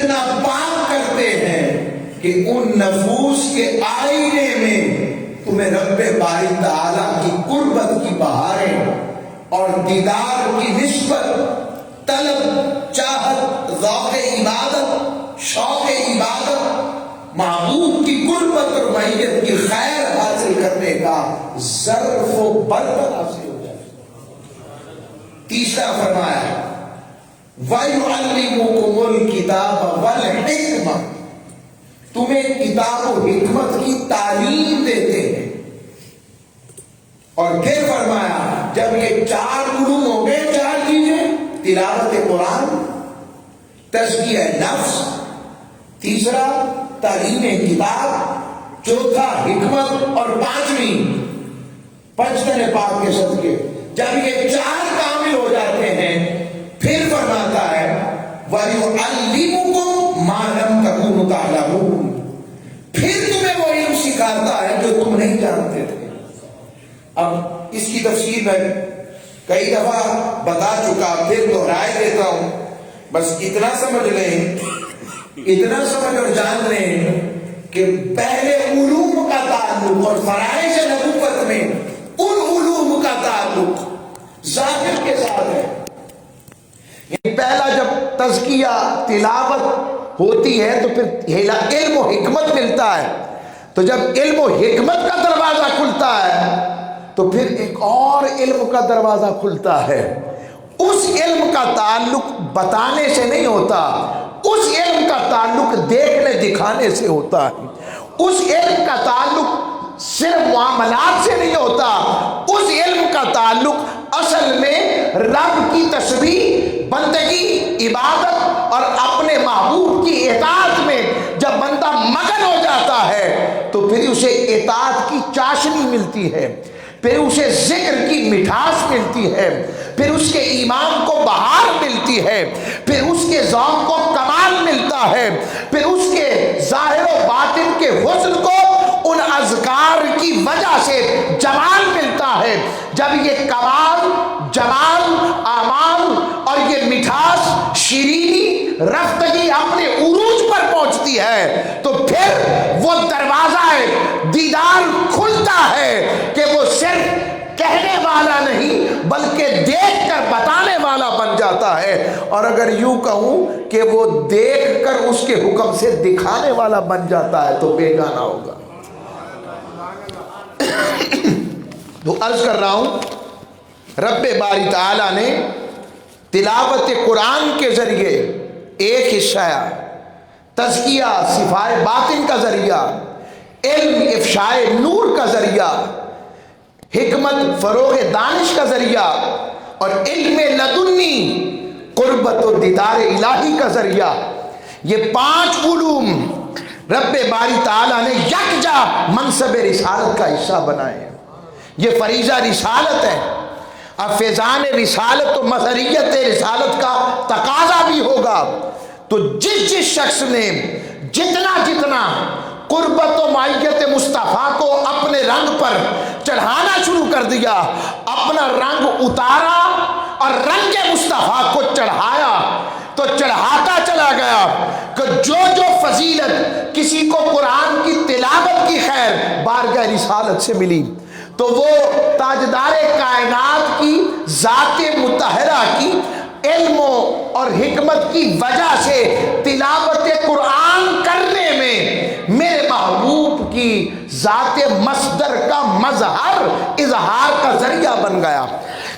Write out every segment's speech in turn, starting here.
اتنا پاک کرتے ہیں کہ ان نفوس کے آئینے میں تمہیں رب باری تعالیٰ کی قربت کی بہاریں اور دیدار کی نسبت، طلب، چاہت، ذوق عبادت، شوق عبادت، معبود کی قربت اور معیت کی خیر حاصل کرنے کا ظرف و برکت حاصل ہو جائے۔ تیسرا فرمایا وَيُعَلِّمُكُمُ الْكِتَابَ وَالْحِکْمَةَ، تمہیں کتاب و حکمت کی تعلیم دیتے ہیں۔ اور پھر فرمایا جب یہ چار علوم ہو گئے، چار چیزیں، تلاوت قرآن، تزکیہ نفس، تیسرا تعلیم کتاب، چوتھا حکمت، اور پانچویں پنجتن پاک کے صدقے، جب یہ چار کامل ہو جاتے ہیں پھر فرماتا ہے وَيُعَلِّمُكُم مَّا لَمْ تَكُونُوا تَعْلَمُونَ، پھر تمہیں وہ علم سکھاتا ہے جو تم نہیں جانتے تھے۔ اب اس کی تفسیر میں کئی دفعہ بتا چکا، پھر دہرائے دیتا ہوں، بس اتنا سمجھ لیں، اتنا سمجھ اور جان لیں کہ پہلے علوم کا تعلق اور فرائض نبوت میں ان علوم کا تعلق ظاہر کے ساتھ ہے۔ پہلا جب تزکیہ تلاوت ہوتی ہے تو پھر علم و حکمت ملتا ہے، تو جب علم و حکمت کا دروازہ کھلتا ہے تو پھر ایک اور علم کا دروازہ کھلتا ہے۔ اس علم کا تعلق بتانے سے نہیں ہوتا، اس علم کا تعلق دیکھنے دکھانے سے ہوتا ہے۔ اس علم کا تعلق صرف معاملات سے نہیں ہوتا، اس علم کا تعلق اصل میں رب کی تسبیح، بندگی، عبادت اور اپنے محبوب کی اطاعت میں جب بندہ مگن ہو جاتا ہے تو پھر اسے اطاعت کی چاشنی ملتی ہے، پھر اسے ذکر کی مٹھاس ملتی ہے، پھر اس کے ایمان کو بہار ملتی ہے، پھر اس کے ذوق کو کمال ملتا ہے، پھر اس کے ظاہر و باطن کے حسن کو ان اذکار کی وجہ سے جمال ملتا ہے۔ جب یہ کمال، جمال، اعمال اور یہ مٹھاس، شیرینی، رفتگی اپنے عروج پر پہنچتی ہے تو پھر وہ دروازہ دیدار کھلتا ہے کہ وہ صرف کہنے والا نہیں بلکہ دیکھ کر بتانے والا بن جاتا ہے، اور اگر یوں کہوں کہ وہ دیکھ کر اس کے حکم سے دکھانے والا بن جاتا ہے تو بے گانا ہوگا۔ تو عرض کر رہا ہوں رب باری تعالیٰ نے تلاوت قرآن کے ذریعے ایک حصہ، تزکیہ صفائے باطن کا ذریعہ، علم افشائے نور کا ذریعہ، حکمت فروغ دانش کا ذریعہ، اور علم لدنی قربت و دیدار الہی کا ذریعہ، یہ پانچ علوم رب باری تعالیٰ نے یکجا منصب رسالت کا حصہ بنائے ہیں۔ یہ فریضہ رسالت ہے۔ اب فیضان رسالت تو مظہریت رسالت کا تقاضا بھی ہوگا، تو جس شخص نے جتنا قربت و معیت مصطفیٰ کو اپنے رنگ پر چڑھانا شروع کر دیا، اپنا رنگ اتارا اور رنگ مصطفیٰ کو چڑھایا، تو چڑھاتا چلا گیا کہ جو فضیلت کسی کو قرآن کی تلاوت کی خیر بارگاہ رسالت سے ملی، تو وہ تاجدار کائنات کی ذات مطہرہ کی علم اور حکمت کی وجہ سے تلاوت قرآن کرنے میں میرے محبوب کی ذات مصدر کا مظہر، اظہار کا ذریعہ بن گیا۔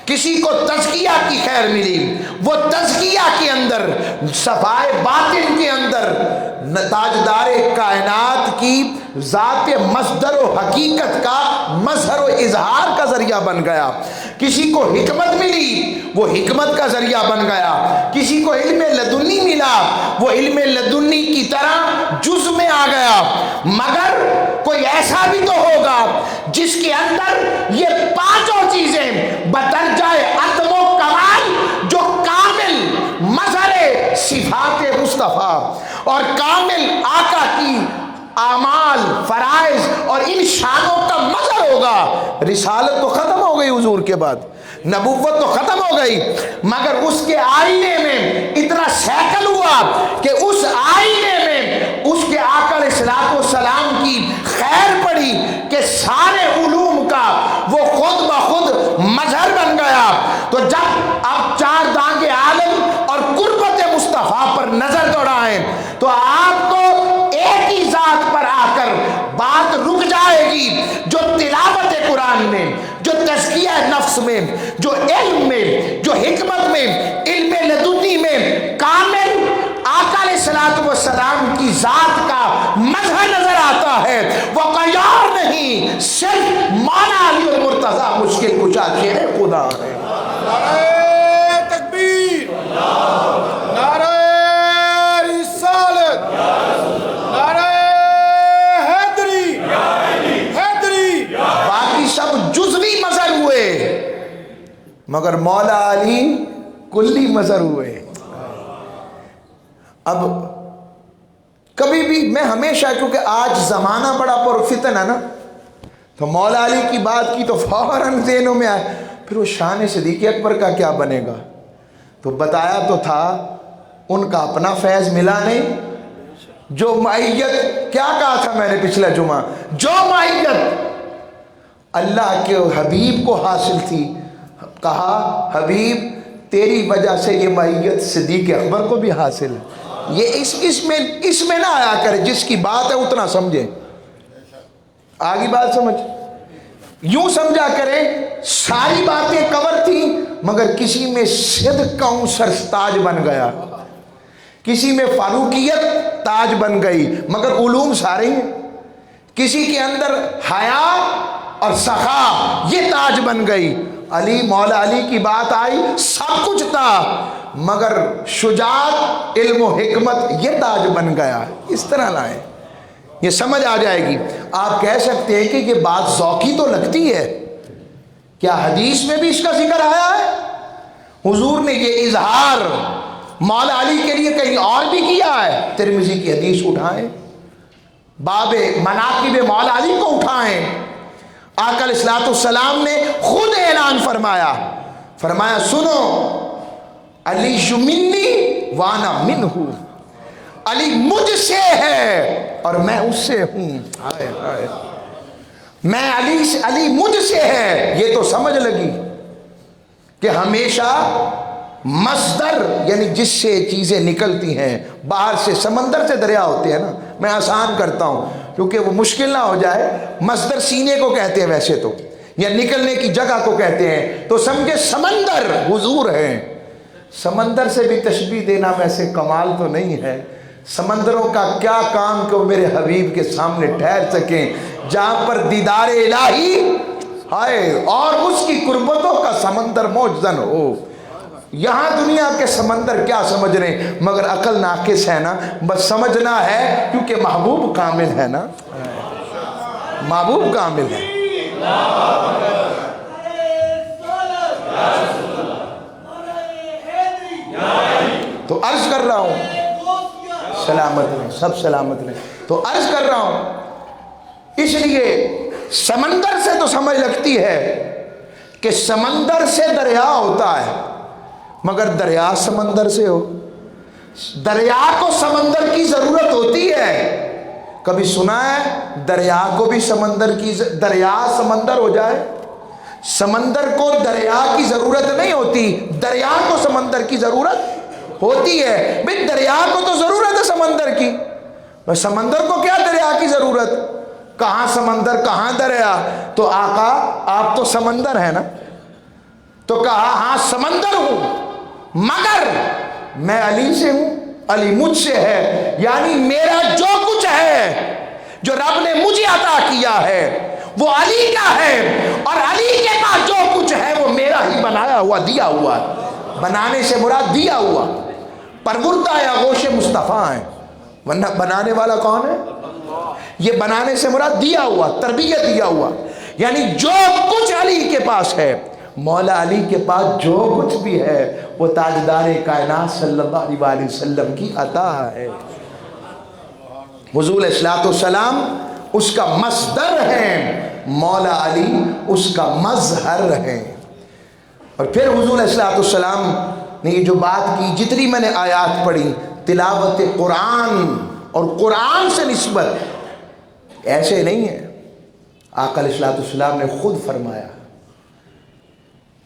کسی کو تزکیہ کی خیر ملی، وہ تزکیہ کے اندر، صفائے باطن کے اندر تاجدار کائنات کی ذات مصدر و حقیقت کا مظہر و اظہار کا ذریعہ بن گیا۔ کسی کو حکمت ملی، وہ حکمت کا ذریعہ بن گیا۔ کسی کو علم لدنی ملا، وہ علم لدنی کی طرح جز میں آ گیا۔ مگر کوئی ایسا بھی تو ہوگا جس کے اندر یہ پانچوں چیزیں بدرجہ عدم و کمال، جو کامل مظہر صفات مصطفیٰ اور کامل آقا کی اعمال، فرائض اور ان شانوں کا مظہر ہوگا۔ رسالت تو ختم ہو گئی حضور کے بعد، نبوت تو ختم ہو گئی، مگر اس کے آئینے میں اتنا سیکل ہوا کہ اس آئینے تو جب آپ چار دانگ عالم اور قربت مصطفیٰ پر نظر دوڑائیں تو آپ کو ایک ہی ذات پر آ کر بات رک جائے گی، جو تلاوت قرآن میں، جو تزکیہ نفس میں، جو علم میں، جو حکمت میں، علم لدنی میں کامل آقا علیہ الصلوۃ والسلام کی ذات کا مظہر نظر آتا ہے، وہ کوئی اور نہیں، صرف مولا علی المرتضیٰ مشکل کشا شیر خدا ہے۔ نعرہ تکبیر، نعرہ رسالت، نعرہ حیدری، حیدری۔ باقی سب جزوی مظہر ہوئے مگر مولا علی کلی مظہر ہوئے۔ اب کبھی بھی میں ہمیشہ، کیونکہ آج زمانہ بڑا پرفتن ہے نا، تو مولا علی کی بات کی تو فوراً ذہنوں میں آئے، پھر وہ شان صدیق اکبر کا کیا بنے گا؟ تو بتایا تو تھا ان کا اپنا فیض ملا نہیں، جو معیت کیا کہا تھا میں نے پچھلا جمعہ، جو معیت اللہ کے حبیب کو حاصل تھی، کہا حبیب تیری وجہ سے یہ معیت صدیق اکبر کو بھی حاصل ہے۔ یہ اس میں نہ آیا کرے، جس کی بات ہے اتنا سمجھے، آگی بات سمجھ، یوں سمجھا کرے ساری باتیں کور تھیں مگر کسی میں صدق کا عنصر تاج بن گیا، کسی میں فاروقیت تاج بن گئی مگر علوم سارے ہیں، کسی کے اندر حیا اور سخا یہ تاج بن گئی۔ علی مولا علی کی بات آئی سب کچھ تھا مگر شجاعت علم و حکمت یہ تاج بن گیا۔ اس طرح لائیں، یہ سمجھ آ جائے گی۔ آپ کہہ سکتے ہیں کہ یہ بات ذوقی تو لگتی ہے، کیا حدیث میں بھی اس کا ذکر آیا ہے؟ حضور نے یہ اظہار مولا علی کے لیے کہیں اور بھی کیا ہے؟ ترمذی کی حدیث اٹھائیں، باب مناقب مولا علی کو اٹھائیں، آقا علیہ السلام نے خود اعلان فرمایا سنو، علی منی وانا منہ، علی مجھ سے ہے اور میں اس سے ہوں۔ میں علی مجھ سے ہے، یہ تو سمجھ لگی کہ ہمیشہ مصدر یعنی جس سے چیزیں نکلتی ہیں، باہر سے سمندر سے دریا ہوتے ہیں نا، میں آسان کرتا ہوں کیونکہ وہ مشکل نہ ہو جائے، مصدر سینے کو کہتے ہیں ویسے تو، یا نکلنے کی جگہ کو کہتے ہیں، تو سمجھے سمندر حضور ہے۔ سمندر سے بھی تشبیہ دینا ویسے کمال تو نہیں ہے، سمندروں کا کیا کام کہ وہ میرے حبیب کے سامنے ٹھہر سکیں، جہاں پر دیدار الہی ہے اور اس کی قربتوں کا سمندر موجزن ہو۔ یہاں دنیا کے سمندر کیا سمجھ رہے ہیں مگر عقل ناقص ہے نا، بس سمجھنا ہے کیونکہ محبوب کامل ہے نا، محبوب کامل ہے۔ تو عرض کر رہا ہوں، سلامت رہیں، سب سلامت رہیں، تو عرض کر رہا ہوں، اس لیے سمندر سے تو سمجھ لگتی ہے کہ سمندر سے دریا ہوتا ہے مگر دریا سمندر سے ہو، دریا کو سمندر کی ضرورت ہوتی ہے۔ کبھی سنا ہے دریا کو بھی دریا سمندر ہو جائے؟ سمندر کو دریا کی ضرورت نہیں ہوتی، دریا کو سمندر کی ضرورت ہوتی ہے۔ بھئی دریا کو تو ضرورت ہے سمندر کی، بس سمندر کو کیا دریا کی ضرورت؟ کہاں سمندر کہاں دریا؟ تو آقا آپ تو سمندر ہے نا، تو کہا ہاں سمندر ہوں مگر میں علی سے ہوں، علی مجھ سے ہے، یعنی میرا جو کچھ ہے جو رب نے مجھے عطا کیا ہے وہ علی کا ہے، اور علی کے پاس جو کچھ ہے وہ میرا ہی بنایا ہوا دیا ہوا، بنانے سے مراد دیا ہوا، پروردہ یا غوث مصطفیٰ ہیں، ورنہ بنانے والا کون ہے؟ یہ بنانے سے مراد دیا ہوا، تربیت دیا ہوا، یعنی جو کچھ علی کے پاس ہے، مولا علی کے پاس جو کچھ بھی ہے وہ تاجدار کائنات صلی اللہ علیہ وسلم کی عطا ہے۔ حضور علیہ السلام اس کا مصدر ہیں، مولا علی اس کا مظہر ہیں۔ اور پھر حضور علیہ السلام نے یہ جو بات کی، جتنی میں نے آیات پڑھی، تلاوت قرآن اور قرآن سے نسبت ایسے نہیں ہے، آقا علیہ السلام نے خود فرمایا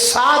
7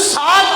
7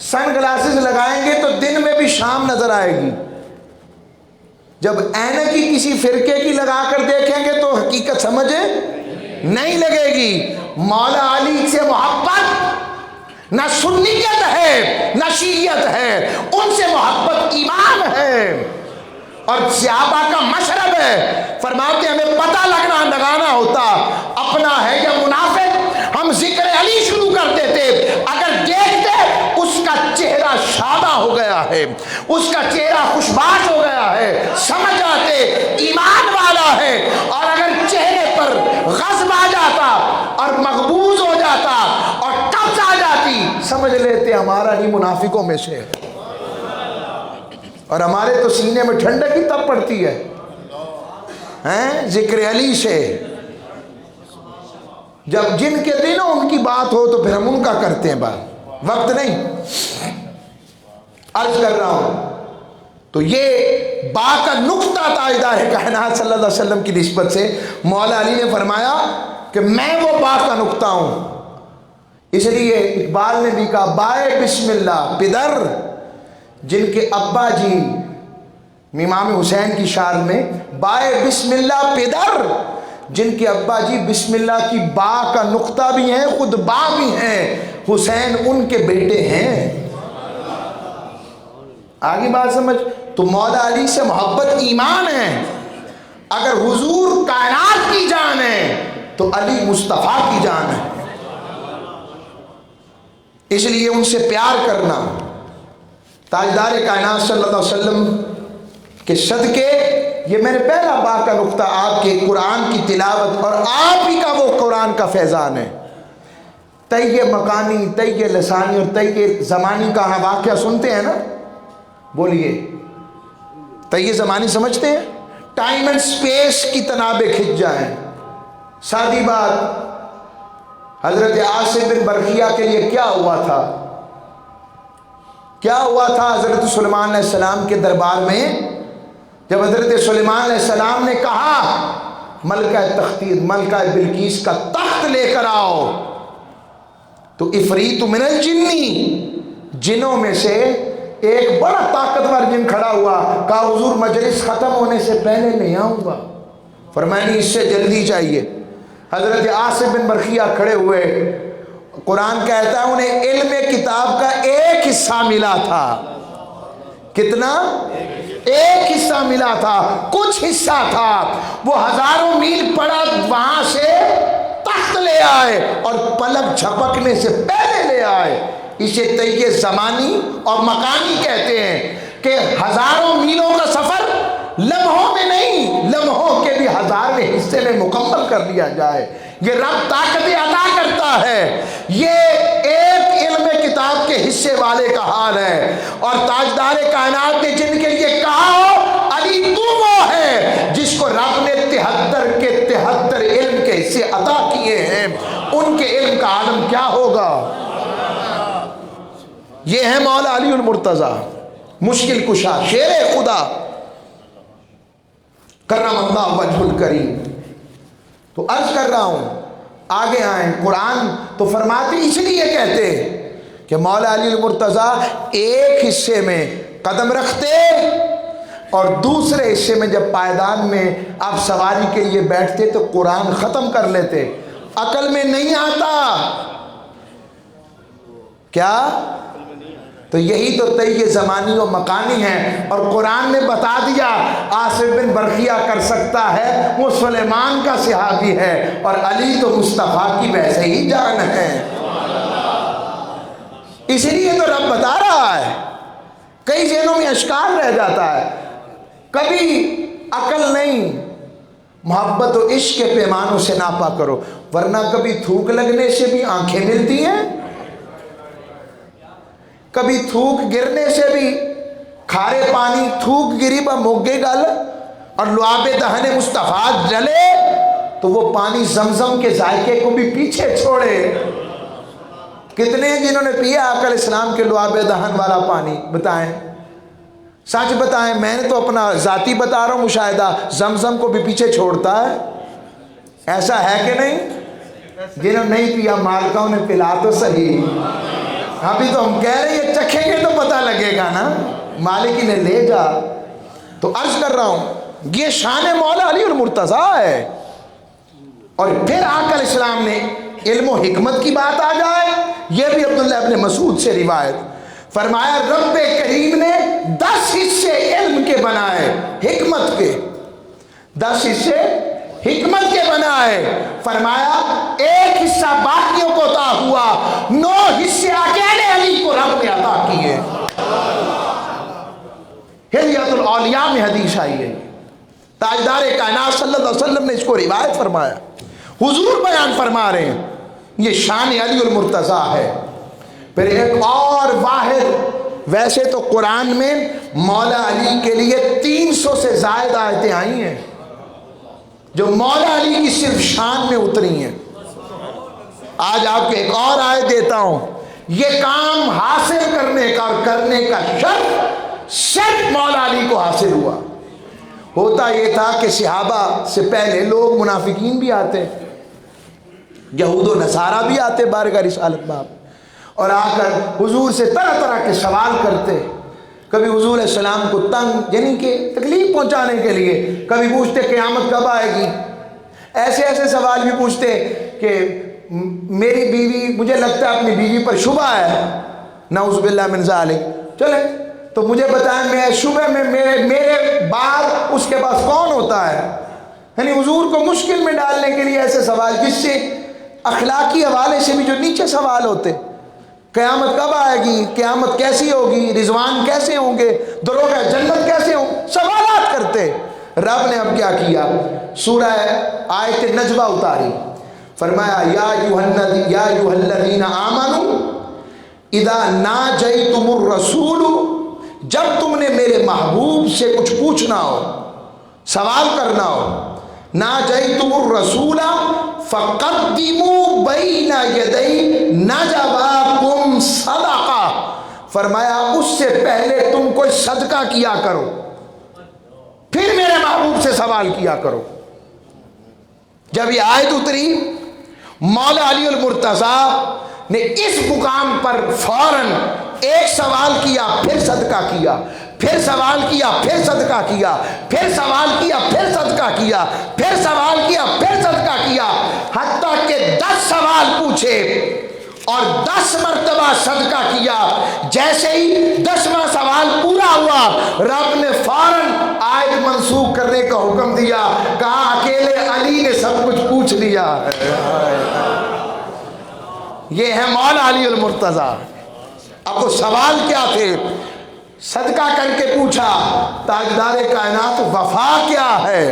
سن گلاسز لگائیں گے تو دن میں بھی شام نظر آئے گی، جب اینک کی کسی فرقے کی لگا کر دیکھیں گے تو حقیقت سمجھ نہیں لگے گی۔ مولا علی سے محبت نہ سنیت ہے نہ شیعیت ہے، ان سے محبت ایمان ہے اور صحابہ کا مشرب ہے۔ فرماتے ہیں ہمیں پتہ لگانا ہوتا اپنا ہے یا منافق، ہم ذکر علی شروع کرتے تھے، اگر دیکھتے اس کا چہرہ شادہ ہو گیا ہے، اس کا چہرہ خوشباش ہو گیا ہے، سمجھ جاتے ایمان والا ہے، اور اگر چہرے پر غضب آ جاتا اور مغبوض ہو جاتا اور قبض آ جاتی، سمجھ لیتے ہمارا ہی منافقوں میں سے ہے۔ اور ہمارے تو سینے میں ٹھنڈک ہی تب پڑتی ہے ذکر علی سے، جب جن کے دنوں ان کی بات ہو تو پھر ہم ان کا کرتے ہیں بات، وقت نہیں۔ عرض کر رہا ہوں تو یہ با کا نقطہ تاجدار کائنات صلی اللہ علیہ وسلم کی نسبت سے مولا علی نے فرمایا کہ میں وہ با کا نقطہ ہوں۔ اس لیے اقبال نے بھی کہا بائے بسم اللہ پدر، جن کے ابا جی امام حسین کی شعر میں بائے بسم اللہ پدر، جن کے ابا جی بسم اللہ کی با کا نقطہ بھی ہیں، خود با بھی ہیں، حسین ان کے بیٹے ہیں۔ آگے بات سمجھ؟ تو مولا علی سے محبت ایمان ہے۔ اگر حضور کائنات کی جان ہے تو علی مصطفیٰ کی جان ہے، اس لیے ان سے پیار کرنا۔ تاجدار کائنات صلی اللہ علیہ وسلم کے صدقے، یہ میں نے پہلا با کا نقطہ آپ کے قرآن کی تلاوت اور آپ ہی کا وہ قرآن کا فیضان ہے۔ تیہ مکانی، تیہ لسانی اور تیہ زمانی کا ہم واقعہ سنتے ہیں نا، بولیے تیہ زمانی سمجھتے ہیں؟ ٹائم اینڈ سپیس کی تنابیں کھنچ جائیں۔ سادی بات، حضرت عاصم بن برقیہ کے لیے کیا ہوا تھا؟ کیا ہوا تھا حضرت سلیمان علیہ السلام کے دربار میں؟ جب حضرت سلیمان علیہ السلام نے کہا ملکہ تختیر، ملکہ بلقیس کا تخت لے کر آؤ، تو عفریت من الجنی، جنوں میں سے ایک بڑا طاقتور جن کھڑا ہوا، کہا حضور مجلس ختم ہونے سے پہلے نہیں آؤں گا۔ فرمایا نہیں، اس سے جلدی چاہیے۔ حضرت عاصم بن برقیہ کھڑے ہوئے، قرآن کہتا ہے انہیں علم کتاب کا ایک حصہ ملا تھا۔ کتنا؟ ایک حصہ ملا تھا، کچھ حصہ تھا، وہ ہزاروں میل پڑا وہاں سے تخت لے آئے اور پلک جھپکنے سے پہلے لے آئے۔ اسے تیہ زمانی اور مکانی کہتے ہیں کہ ہزاروں میلوں کا سفر لمحوں میں نہیں، لمحوں کے بھی 1000ویں حصے میں مکمل کر لیا جائے۔ یہ رب طاقت عطا کرتا ہے، یہ ایک علم کتاب کے حصے والے کا حال ہے۔ اور تاجدار کائنات نے جن کے لیے کہا ہو علی تو وہ ہے جس کو رب نے 73 کے 73 علم کے حصے عطا کیے ہیں، ان کے علم کا عالم کیا ہوگا؟ یہ ہے مولا علی المرتضیٰ، مشکل کشا، شیر خدا، کرم اللہ وجہ الکریم۔ تو عرض کر رہا ہوں آگے آئیں، قرآن تو فرماتے اس لیے کہتے کہ مولا علی المرتضیٰ ایک حصے میں قدم رکھتے اور دوسرے حصے میں جب پائیدان میں آپ سواری کے لیے بیٹھتے تو قرآن ختم کر لیتے۔ عقل میں نہیں آتا کیا؟ تو یہی تو تیہ زمانی و مکانی ہے، اور قرآن نے بتا دیا عاصم بن برقیہ کر سکتا ہے، وہ سلیمان کا صحابی ہے، اور علی تو مصطفیٰ کی ویسے ہی جان ہے۔ اس لیے تو رب بتا رہا ہے، کئی ذہنوں میں اشکال رہ جاتا ہے، کبھی عقل نہیں، محبت و عشق کے پیمانوں سے ناپا کرو، ورنہ کبھی تھوک لگنے سے بھی آنکھیں ملتی ہیں، کبھی تھوک گرنے سے بھی، کھارے پانی تھوک گری با موگے گل اور لعاب دہن مصطفیٰ جلے تو وہ پانی زمزم کے ذائقے کو بھی پیچھے چھوڑے۔ کتنے ہیں جنہوں نے پیا عقل اسلام کے لعاب دہن والا پانی؟ بتائیں، سچ بتائیں، میں نے تو اپنا ذاتی بتا رہا ہوں مشاہدہ، زمزم کو بھی پیچھے چھوڑتا ہے، ایسا ہے کہ نہیں؟ جنہوں نے نہیں پیا مالکاؤں نے پلا تو صحیح، ابھی تو ہم کہہ رہے ہیں چکھیں گے تو پتہ لگے گا نا، مالک نے لے جا۔ تو عرض کر رہا ہوں یہ شان مولا علی المرتضیٰ ہے۔ اور پھر آقا علیہ السلام نے علم و حکمت کی بات آ جائے، یہ بھی عبداللہ ابن مسعود سے روایت، فرمایا رب کریم نے 10 حصے علم کے بنائے، حکمت کے 10 حصے حکمت کے بنائے، فرمایا ایک حصہ باقیوں کو عطا ہوا، 9 حصے اکیلے علی کو رب نے عطا کیے۔ ہلیۃ الاولیاء میں حدیث آئی ہے، تاجدار کائنات صلی اللہ علیہ وسلم نے اس کو روایت فرمایا، حضور بیان فرما رہے ہیں، یہ شان علی المرتضیٰ ہے۔ پھر ایک اور واحد، ویسے تو قرآن میں مولا علی کے لیے 300 سے زائد آیتیں آئی ہیں جو مولا علی کی صرف شان میں اتری ہیں۔ آج آپ کو ایک اور آیت دیتا ہوں، یہ کام حاصل کرنے کا اور کرنے کا شرف صرف مولا علی کو حاصل ہوا۔ ہوتا یہ تھا کہ صحابہ سے پہلے لوگ منافقین بھی آتے، یہود و نصارہ بھی آتے بارگاہ رسالت باب، اور آ کر حضور سے طرح طرح کے سوال کرتے، کبھی حضور علیہ السلام کو تنگ یعنی کہ تکلیف پہنچانے کے لیے، کبھی پوچھتے قیامت کب آئے گی، ایسے ایسے سوال بھی پوچھتے کہ میری بیوی، مجھے لگتا ہے اپنی بیوی پر شبہ ہے، نعوذ باللہ من ذالک، چلیں تو مجھے بتائیں میں شبہ میں میرے بعد اس کے پاس کون ہوتا ہے، یعنی حضور کو مشکل میں ڈالنے کے لیے ایسے سوال، جس سے اخلاقی حوالے سے بھی جو نیچے سوال ہوتے، قیامت کب آئے گی، قیامت کیسی ہوگی، رضوان کیسے ہوں گے، دروغ جنت کیسے ہوں، سوالات کرتے۔ رب نے اب کیا کیا، سورہ آیت نجبہ اتاری، فرمایا یا ایھا الذین آمنوا اذا ناجیتم الرسول، جب تم نے میرے محبوب سے کچھ پوچھنا ہو، سوال کرنا ہو، ناجیتم الرسول فقدموا بین یدی نجواکم صدقہ، فرمایا اس سے پہلے تم کوئی صدقہ کیا کرو، پھر میرے محبوب سے سوال کیا کرو۔ جب یہ آیت اتری، مولا علی المرتضیٰ نے اس مقام پر فوراً ایک سوال کیا، پھر صدقہ کیا، پھر سوال کیا، پھر صدقہ کیا، پھر سوال کیا، پھر صدقہ کیا، پھر سوال کیا، پھر صدقہ کیا، حتیٰ کہ 10 سوال پوچھے اور 10 مرتبہ صدقہ کیا۔ جیسے ہی 10واں سوال پورا ہوا، رب نے فوراً آیت منسوخ کرنے کا حکم دیا، کہا اکیلے علی نے سب کچھ پوچھ لیا۔ یہ ہے مولا علی المرتضیٰ۔ اب وہ سوال کیا تھے؟ صدقہ کر کے پوچھا تاجدار کائنات وفا کیا ہے،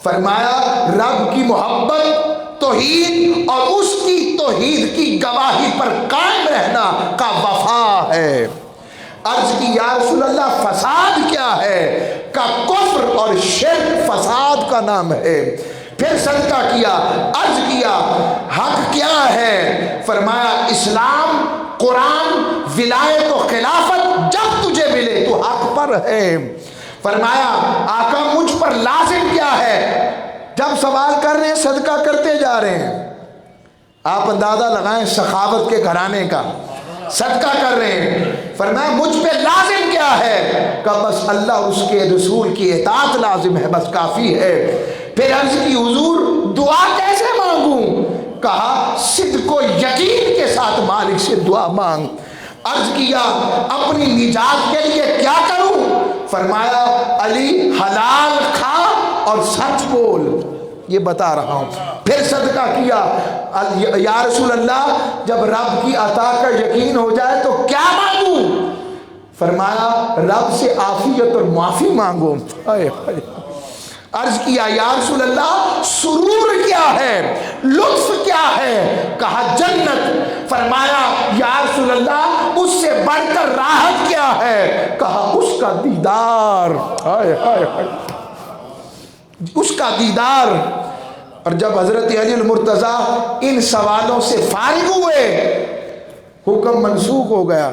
فرمایا رب کی محبت، توحید اور اس کی توحید کی گواہی پر قائم رہنا کا وفا ہے۔ عرض کی یا رسول اللہ فساد کیا ہے؟ کا کفر اور شرک فساد کا نام ہے۔ پھر صدقہ کیا، عرض کیا حق کیا ہے، فرمایا اسلام، قرآن، ولایت و خلافت جب تجھے ملے تو حق پر ہے۔ فرمایا آقا مجھ پر لازم کیا ہے؟ جب سوال کر رہے ہیں صدقہ کرتے جا رہے ہیں، آپ اندازہ لگائیں سخاوت کے گھرانے کا، صدقہ کر رہے ہیں، فرمایا مجھ پہ لازم کیا ہے؟ کہ بس اللہ اس کے رسول کی اطاعت لازم ہے، بس کافی ہے۔ پھر عرض کی حضور دعا کیسے مانگوں؟ کہا صدق و یقین کے ساتھ مالک سے دعا مانگ۔ عرض کیا اپنی نجات کے لیے کیا کروں؟ فرمایا علی حلال کھا اور سچ بول، یہ بتا رہا ہوں۔ پھر صدقہ کیا، یا رسول اللہ جب رب کی عطا کا یقین ہو جائے تو کیا مانگوں؟ فرمایا رب سے عافیت اور معافی مانگو۔ عرض کیا یا رسول اللہ سرور کیا ہے، لطف کیا ہے؟ کہا جنت۔ فرمایا یا رسول اللہ اس سے بڑھ کر راحت کیا ہے؟ کہا اس کا دیدار، اس کا دیدار۔ اور جب حضرت علی المرتضیٰ ان سوالوں سے فارغ ہوئے، حکم منسوخ ہو گیا،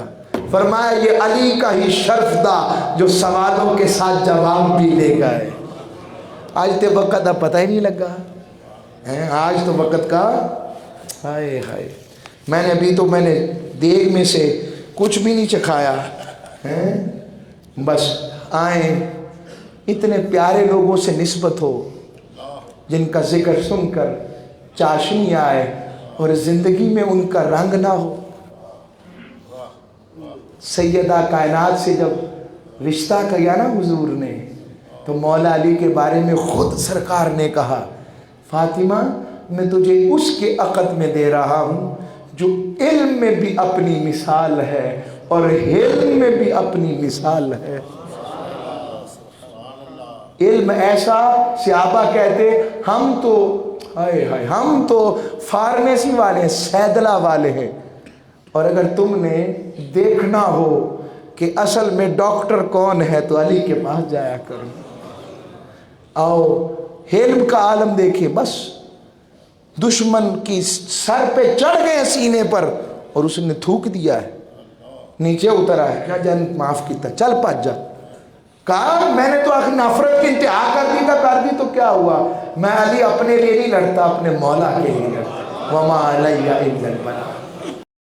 فرمایا یہ علی کا ہی شرف تھا جو سوالوں کے ساتھ جواب بھی لے گئے۔ آج تو وقت کا پتہ ہی نہیں لگا، آج تو وقت کا ہائے ہائے۔ میں نے دیگ میں سے کچھ بھی نہیں چکھایا ہیں، بس آئیں اتنے پیارے لوگوں سے نسبت ہو جن کا ذکر سن کر چاشنی آئے اور زندگی میں ان کا رنگ نہ ہو۔ سیدہ کائنات سے جب رشتہ کیا نا حضور نے تو مولا علی کے بارے میں خود سرکار نے کہا فاطمہ میں تجھے اس کے عقد میں دے رہا ہوں جو علم میں بھی اپنی مثال ہے اور حلم میں بھی اپنی مثال ہے۔ علم ایسا، صحابہ کہتے ہم تو فارمیسی والے ہیں، سیدلہ والے ہیں، اور اگر تم نے دیکھنا ہو کہ اصل میں ڈاکٹر کون ہے تو علی کے پاس جایا کرو۔ آؤ حلم کا عالم دیکھیں، بس دشمن کی سر پہ چڑھ گئے سینے پر اور اس نے تھوک دیا ہے، نیچے اترا ہے، کیا جان معاف کیتا، چل پاس جا۔ کہا میں نے تو آخر نفرت کی انتہا کر دی تو کیا ہوا، میں علی اپنے لیے نہیں لڑتا، اپنے مولا کے لیے لڑتا، وما علیہ الا البلاغ۔